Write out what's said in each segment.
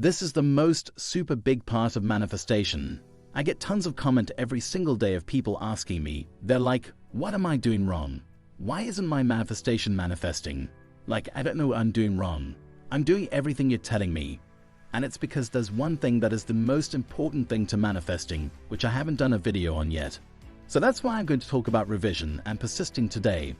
This is the most super big part of manifestation. I get tons of comment every single day of people asking me, they're like, what am I doing wrong? Why isn't my manifestation manifesting? Like, I don't know what I'm doing wrong. I'm doing everything you're telling me. And it's because there's one thing that is the most important thing to manifesting, which I haven't done a video on yet. So that's why I'm going to talk about revision and persisting today.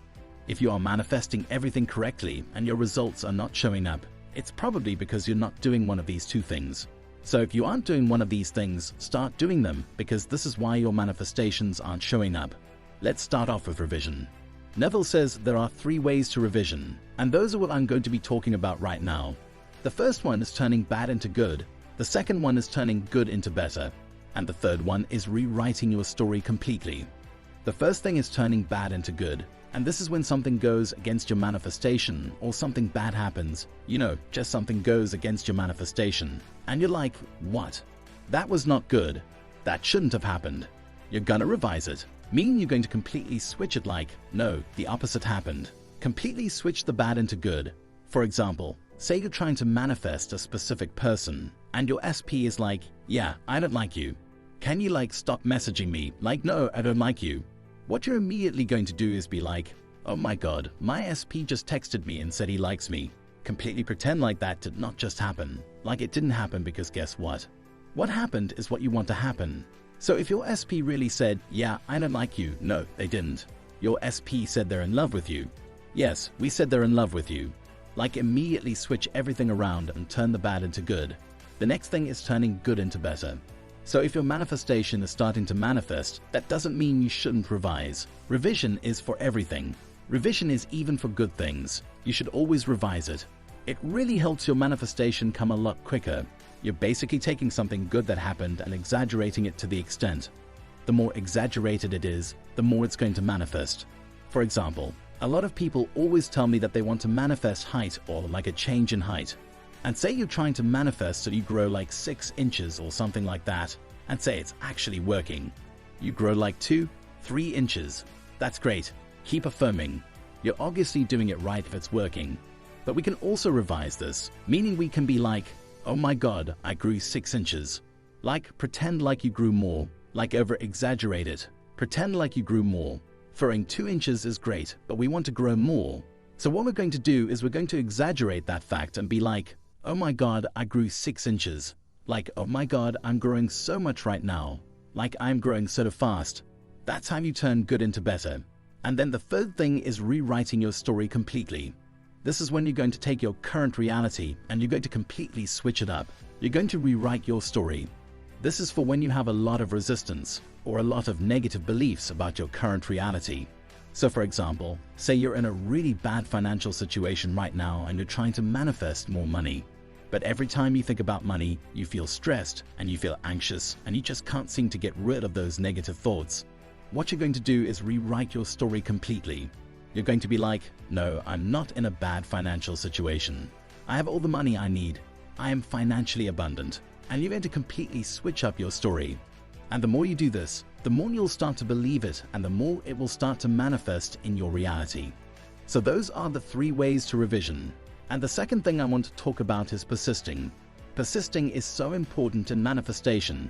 If you are manifesting everything correctly and your results are not showing up, it's probably because you're not doing one of these two things. So if you aren't doing one of these things, start doing them, because this is why your manifestations aren't showing up. Let's start off with revision. Neville says there are 3 ways to revision, and those are what I'm going to be talking about right now. The first one is turning bad into good, the second one is turning good into better, and the third one is rewriting your story completely. The first thing is turning bad into good, and this is when something goes against your manifestation or something bad happens. Just something goes against your manifestation, and you're like, what? That was not good. That shouldn't have happened. You're gonna revise it, meaning you're going to completely switch it like, no, the opposite happened. Completely switch the bad into good. For example, say you're trying to manifest a specific person, and your SP is like, yeah, I don't like you. Can you stop messaging me? No, I don't like you. What you're immediately going to do is be like, oh my god, my SP just texted me and said he likes me. Completely pretend like that did not just happen. Like it didn't happen, because guess what? What happened is what you want to happen. So if your SP really said, yeah, I don't like you, no, they didn't. Your SP said they're in love with you. Yes, we said they're in love with you. Immediately switch everything around and turn the bad into good. The next thing is turning good into better. So if your manifestation is starting to manifest, that doesn't mean you shouldn't revise. Revision is for everything. Revision is even for good things. You should always revise it. It really helps your manifestation come a lot quicker. You're basically taking something good that happened and exaggerating it to the extent. The more exaggerated it is, the more it's going to manifest. For example, a lot of people always tell me that they want to manifest height or a change in height. And say you're trying to manifest so you grow 6 inches or something like that, and say it's actually working. You grow 2, 3 inches. That's great. Keep affirming. You're obviously doing it right if it's working. But we can also revise this, meaning we can be like, oh my god, I grew 6 inches. Pretend like you grew more. Over-exaggerate it. Pretend like you grew more. Growing 2 inches is great, but we want to grow more. So what we're going to do is we're going to exaggerate that fact and be like, oh my god, I grew 6 inches. Oh my god, I'm growing so much right now. I'm growing so fast. That's how you turn good into better. And then the third thing is rewriting your story completely. This is when you're going to take your current reality and you're going to completely switch it up. You're going to rewrite your story. This is for when you have a lot of resistance or a lot of negative beliefs about your current reality. So for example, say you're in a really bad financial situation right now and you're trying to manifest more money. But every time you think about money, you feel stressed and you feel anxious and you just can't seem to get rid of those negative thoughts. What you're going to do is rewrite your story completely. You're going to be like, no, I'm not in a bad financial situation. I have all the money I need. I am financially abundant. And you're going to completely switch up your story. And the more you do this, the more you'll start to believe it and the more it will start to manifest in your reality. So those are the 3 ways to revision. And the second thing I want to talk about is persisting. Persisting is so important in manifestation.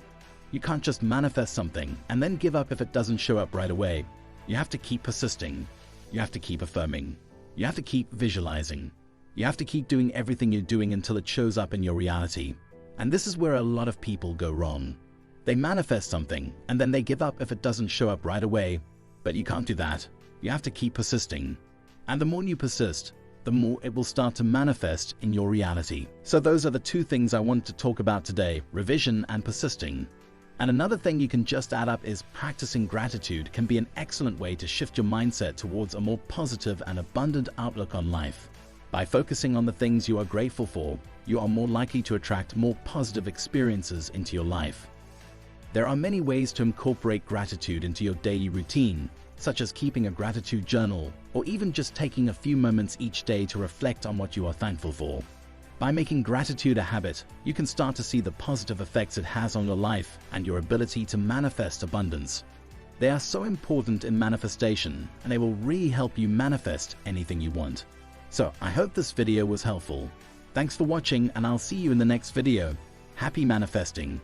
You can't just manifest something and then give up if it doesn't show up right away. You have to keep persisting. You have to keep affirming. You have to keep visualizing. You have to keep doing everything you're doing until it shows up in your reality. And this is where a lot of people go wrong. They manifest something and then they give up if it doesn't show up right away. But you can't do that. You have to keep persisting. And the more you persist, the more it will start to manifest in your reality. So those are the 2 things I wanted to talk about today, revision and persisting. And another thing you can just add up is practicing gratitude can be an excellent way to shift your mindset towards a more positive and abundant outlook on life. By focusing on the things you are grateful for, you are more likely to attract more positive experiences into your life. There are many ways to incorporate gratitude into your daily routine, such as keeping a gratitude journal, or even just taking a few moments each day to reflect on what you are thankful for. By making gratitude a habit, you can start to see the positive effects it has on your life and your ability to manifest abundance. They are so important in manifestation, and they will really help you manifest anything you want. So I hope this video was helpful. Thanks for watching, and I'll see you in the next video. Happy manifesting!